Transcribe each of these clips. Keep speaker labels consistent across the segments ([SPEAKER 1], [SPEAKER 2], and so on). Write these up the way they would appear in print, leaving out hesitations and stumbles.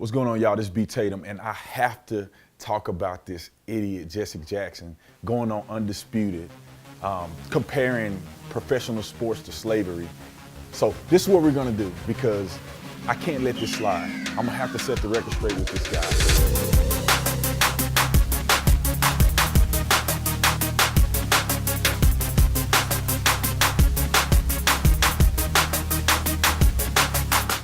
[SPEAKER 1] What's going on, y'all? This is B. Tatum, and I have to talk about this idiot Jesse Jackson going on Undisputed, comparing professional sports to slavery. So this is what we're gonna do, because I can't let this slide. I'm gonna have to set the record straight with this guy.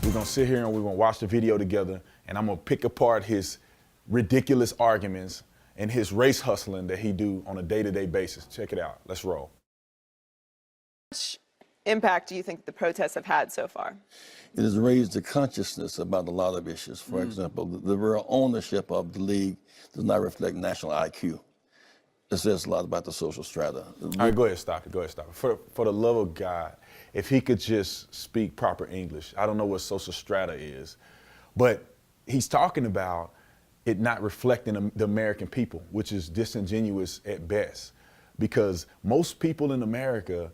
[SPEAKER 1] We're gonna sit here and we're gonna watch the video together, and I'm gonna pick apart his ridiculous arguments and his race hustling that he do on a day-to-day basis. Check it out. Let's roll.
[SPEAKER 2] How much impact do you think the protests have had so far?
[SPEAKER 3] It has raised the consciousness about a lot of issues. For example, the real ownership of the league does not reflect national IQ. It says a lot about the social strata.
[SPEAKER 1] All right, go ahead, stop it. Go ahead, stop it. For the love of God, if he could just speak proper English. I don't know what social strata is, but he's talking about it not reflecting the American people, which is disingenuous at best, because most people in America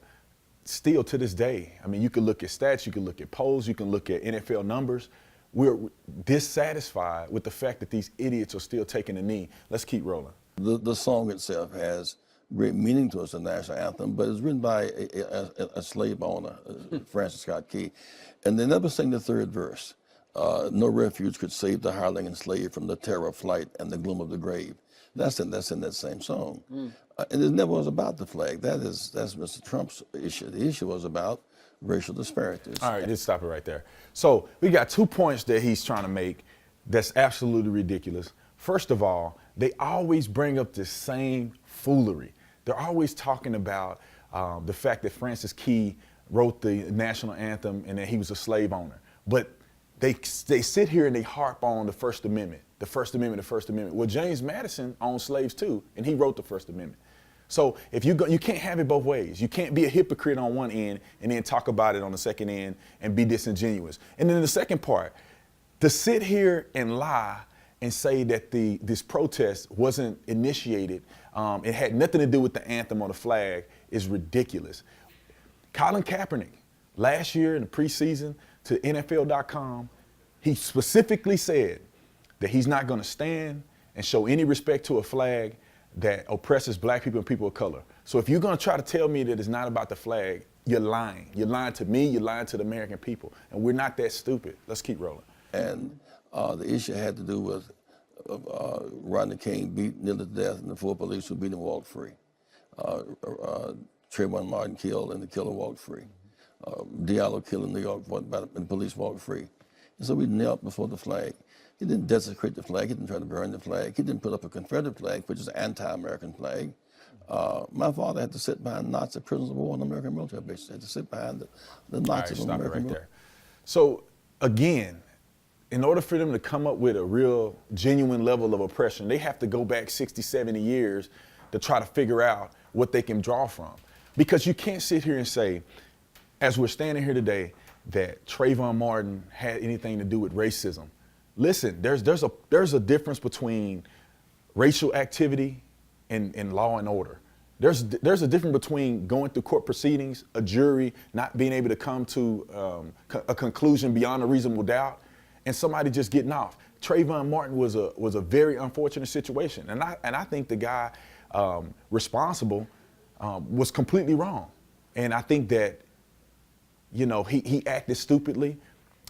[SPEAKER 1] still to this day, I mean, you can look at stats, you can look at polls, you can look at NFL numbers. We're dissatisfied with the fact that these idiots are still taking a knee. Let's keep rolling.
[SPEAKER 3] The song itself has great meaning to us, the national anthem, but it's written by a slave owner, Francis Scott Key, and they never sing the third verse. No refuge could save the hireling and slave from the terror of flight and the gloom of the grave. That's in that same song. And it never was about the flag. That's Mr. Trump's issue. The issue was about racial disparities.
[SPEAKER 1] All right, just stop it right there. So we got 2 points that he's trying to make that's absolutely ridiculous. First of all, they always bring up the same foolery. They're always talking about the fact that Francis Key wrote the national anthem and that he was a slave owner. But they sit here and they harp on the First Amendment, the First Amendment, the First Amendment. Well, James Madison owned slaves too, and he wrote the First Amendment. So if you can't have it both ways. You can't be a hypocrite on one end and then talk about it on the second end and be disingenuous. And then the second part, to sit here and lie and say that this protest wasn't initiated, it had nothing to do with the anthem or the flag, is ridiculous. Colin Kaepernick, last year in the preseason to NFL.com, he specifically said that he's not gonna stand and show any respect to a flag that oppresses black people and people of color. So if you're gonna try to tell me that it's not about the flag, you're lying. You're lying to me, you're lying to the American people, and we're not that stupid. Let's keep rolling.
[SPEAKER 3] And the issue had to do with Rodney King beat nearly to death and the 4 police who beat him walked free. Trayvon Martin killed and the killer walked free. Diallo killed in New York and the police walked free. And so we knelt before the flag. He didn't desecrate the flag. He didn't try to burn the flag. He didn't put up a Confederate flag, which is an anti-American flag. My father had to sit behind Nazi prisoners of war on American military bases. He had to sit behind the Nazis on American military.
[SPEAKER 1] So again, in order for them to come up with a real genuine level of oppression, they have to go back 60, 70 years to try to figure out what they can draw from. Because you can't sit here and say, as we're standing here today, that Trayvon Martin had anything to do with racism. Listen, there's a difference between racial activity and law and order. There's a difference between going through court proceedings, a jury not being able to come to a conclusion beyond a reasonable doubt, and somebody just getting off. Trayvon Martin was a very unfortunate situation, and I think the guy responsible was completely wrong, and I think that, you know, he acted stupidly.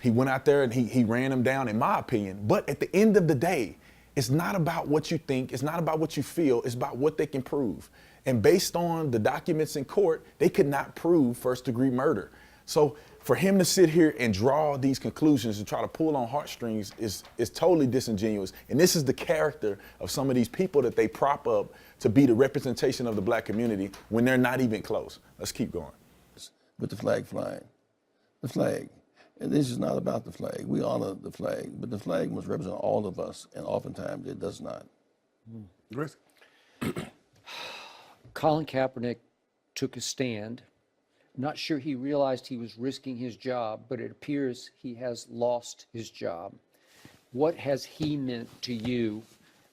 [SPEAKER 1] He went out there and he ran him down, in my opinion. But at the end of the day, it's not about what you think, it's not about what you feel, it's about what they can prove. And based on the documents in court, they could not prove first-degree murder. So for him to sit here and draw these conclusions and try to pull on heartstrings is totally disingenuous. And this is the character of some of these people that they prop up to be the representation of the black community when they're not even close. Let's keep going.
[SPEAKER 3] With the flag flying. The flag. And this is not about the flag. We honor the flag, but the flag must represent all of us, and oftentimes it does not.
[SPEAKER 1] Chris?
[SPEAKER 4] Colin Kaepernick took a stand. I'm not sure he realized he was risking his job, but it appears he has lost his job. What has he meant to you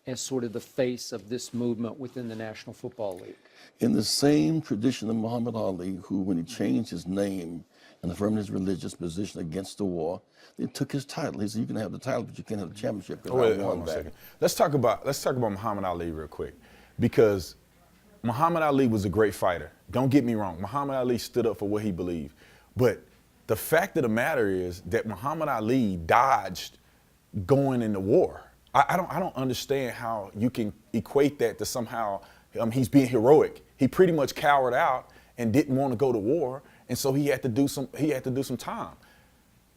[SPEAKER 4] as sort of the face of this movement within the National Football League?
[SPEAKER 3] In the same tradition of Muhammad Ali, who, when he changed his name, and affirming his religious position against the war. They took his title. He said, "You can have the title, but you can't have the championship because
[SPEAKER 1] Wait,
[SPEAKER 3] I
[SPEAKER 1] hold
[SPEAKER 3] won
[SPEAKER 1] on a
[SPEAKER 3] that."
[SPEAKER 1] second. Let's talk about Muhammad Ali real quick, because Muhammad Ali was a great fighter. Don't get me wrong. Muhammad Ali stood up for what he believed. But the fact of the matter is that Muhammad Ali dodged going into war. I don't understand how you can equate that to somehow he's being heroic. He pretty much cowered out and didn't want to go to war, and so he had to do some time.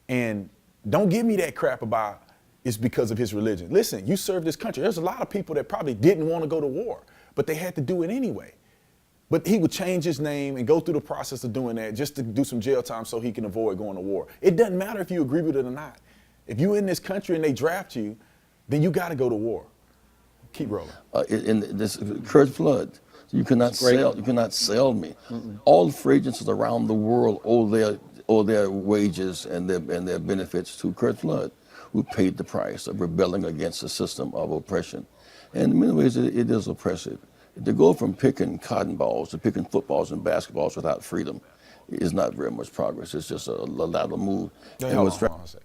[SPEAKER 1] And don't give me that crap about it's because of his religion. Listen, you serve this country. There's a lot of people that probably didn't want to go to war, but they had to do it anyway. But he would change his name and go through the process of doing that just to do some jail time so he can avoid going to war. It doesn't matter if you agree with it or not. If you're in this country and they draft you, then you got to go to war. Keep rolling.
[SPEAKER 3] In this Kurt Flood, you cannot sell me. All free agencies around the world owe their wages and their benefits to Kurt Flood, who paid the price of rebelling against a system of oppression. And in many ways, it is oppressive. To go from picking cotton balls to picking footballs and basketballs without freedom is not very much progress. It's just a lateral move.
[SPEAKER 1] Hold on a second.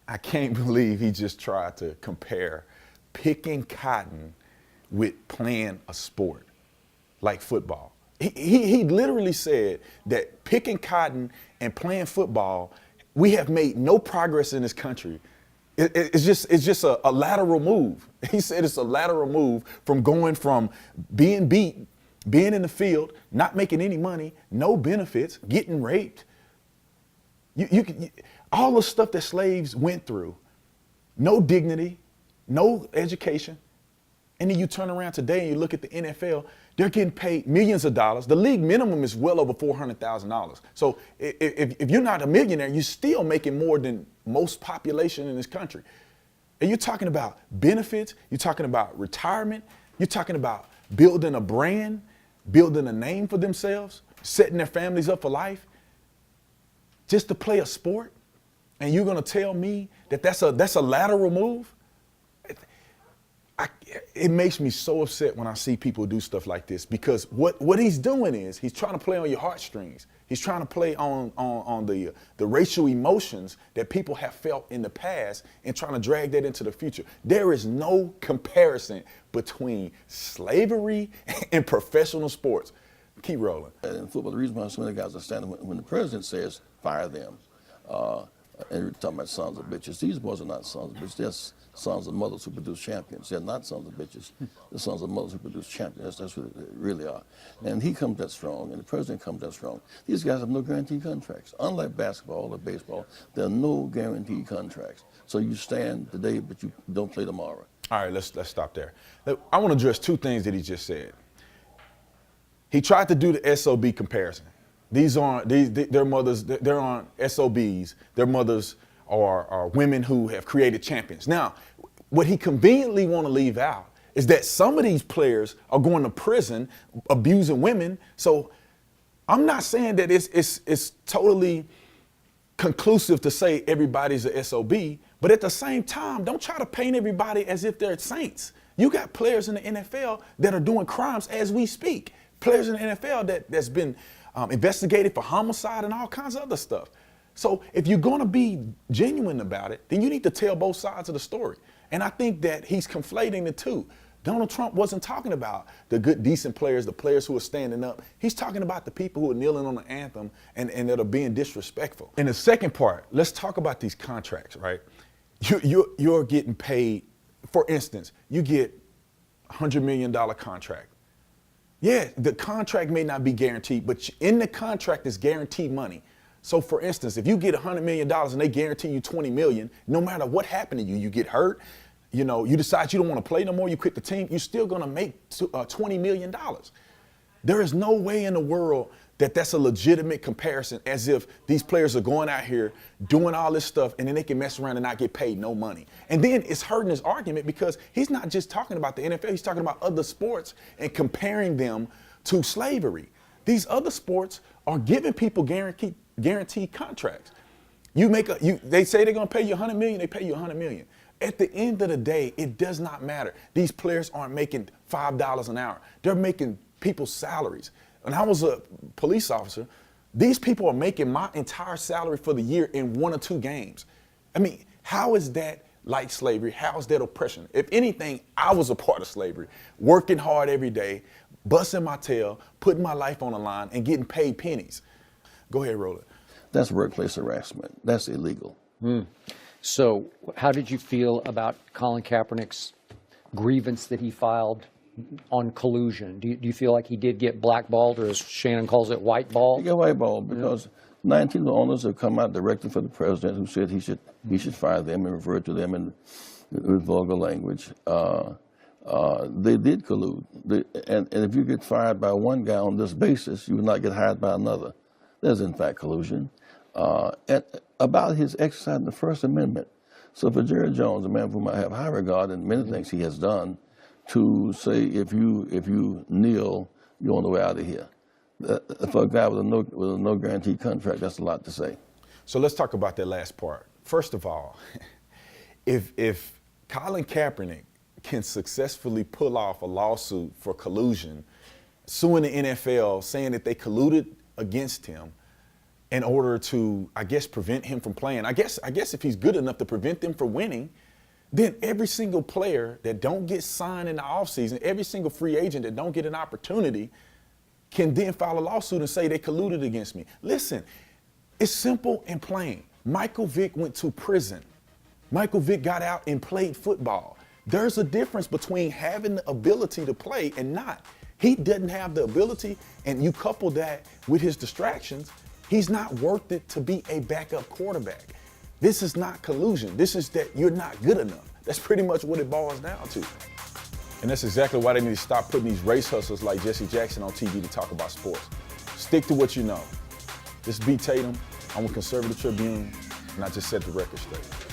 [SPEAKER 1] I can't believe he just tried to compare picking cotton with playing a sport like football. He literally said that picking cotton and playing football, we have made no progress in this country. It's just a lateral move. He said it's a lateral move from going from being beat, being in the field, not making any money, no benefits, getting raped. All the stuff that slaves went through, no dignity, no education. And then you turn around today and you look at the NFL, they're getting paid millions of dollars. The league minimum is well over $400,000. So if you're not a millionaire, you're still making more than most population in this country. And you're talking about benefits, you're talking about retirement, you're talking about building a brand, building a name for themselves, setting their families up for life, just to play a sport. And you're gonna tell me that that's a lateral move? It makes me so upset when I see people do stuff like this, because what he's doing is he's trying to play on your heartstrings. He's trying to play on the racial emotions that people have felt in the past and trying to drag that into the future. There is no comparison between slavery and professional sports. Keep rolling.
[SPEAKER 3] In football, the reason why so many guys are standing when the president says fire them, and we're talking about sons of bitches. These boys are not sons of bitches. They're sons of mothers who produce champions. They're not sons of bitches. They're sons of mothers who produce champions. That's what they really are. And he comes that strong, and the president comes that strong. These guys have no guaranteed contracts. Unlike basketball or baseball, there are no guaranteed contracts. So you stand today, but you don't play tomorrow.
[SPEAKER 1] All right, let's stop there. I want to address two things that he just said. He tried to do the SOB comparison. Their mothers, they're on SOBs. Their mothers are women who have created champions. Now, what he conveniently want to leave out is that some of these players are going to prison abusing women. So I'm not saying that it's totally conclusive to say everybody's a SOB, but at the same time, don't try to paint everybody as if they're saints. You got players in the NFL that are doing crimes as we speak. Players in the NFL that's been investigated for homicide and all kinds of other stuff. So if you're going to be genuine about it, then you need to tell both sides of the story. And I think that he's conflating the two. Donald Trump wasn't talking about the good, decent players, the players who are standing up. He's talking about the people who are kneeling on the anthem and that are being disrespectful. In the second part, let's talk about these contracts, right? You're getting paid, for instance, you get a $100 million contract. Yeah, the contract may not be guaranteed, but in the contract is guaranteed money. So for instance, if you get $100 million and they guarantee you $20 million, no matter what happened to you, you get hurt, you decide you don't want to play no more, you quit the team, you're still going to make $20 million. There is no way in the world that that's a legitimate comparison, as if these players are going out here doing all this stuff and then they can mess around and not get paid no money. And then it's hurting his argument because he's not just talking about the NFL, he's talking about other sports and comparing them to slavery. These other sports are giving people guaranteed contracts. They say they're gonna pay you $100 million, they pay you $100 million. At the end of the day, it does not matter. These players aren't making $5 an hour. They're making people's salaries. When I was a police officer, These people are making my entire salary for the year in 1 or 2 games. I mean, how is that like slavery? How is that oppression? If anything, I was a part of slavery, working hard every day, busting my tail, putting my life on the line, and getting paid pennies. Go ahead, Roland.
[SPEAKER 3] That's workplace harassment. That's illegal.
[SPEAKER 4] So how did you feel about Colin Kaepernick's grievance that he filed on collusion? Do you feel like he did get blackballed, or as Shannon calls it, whiteballed?
[SPEAKER 3] He got whiteballed because 19 of the owners have come out directly for the president, who said he should fire them and refer to them in vulgar language. They did collude. And if you get fired by one guy on this basis, you will not get hired by another. There's in fact collusion. And about his exercise in the First Amendment. So for Jerry Jones, a man for whom I have high regard and many things he has done, to say if you kneel, you're on the way out of here. For a guy with a no guarantee contract, that's a lot to say.
[SPEAKER 1] So let's talk about that last part. First of all, if Colin Kaepernick can successfully pull off a lawsuit for collusion, suing the NFL, saying that they colluded against him in order to, I guess, prevent him from playing. I guess if he's good enough to prevent them from winning, then every single player that don't get signed in the offseason, every single free agent that don't get an opportunity can then file a lawsuit and say they colluded against me. Listen, it's simple and plain. Michael Vick went to prison. Michael Vick got out and played football. There's a difference between having the ability to play and not. He doesn't have the ability, and you couple that with his distractions, he's not worth it to be a backup quarterback. This is not collusion. This is that you're not good enough. That's pretty much what it boils down to. And that's exactly why they need to stop putting these race hustlers like Jesse Jackson on TV to talk about sports. Stick to what you know. This is B. Tatum. I'm with Conservative Tribune, and I just set the record straight.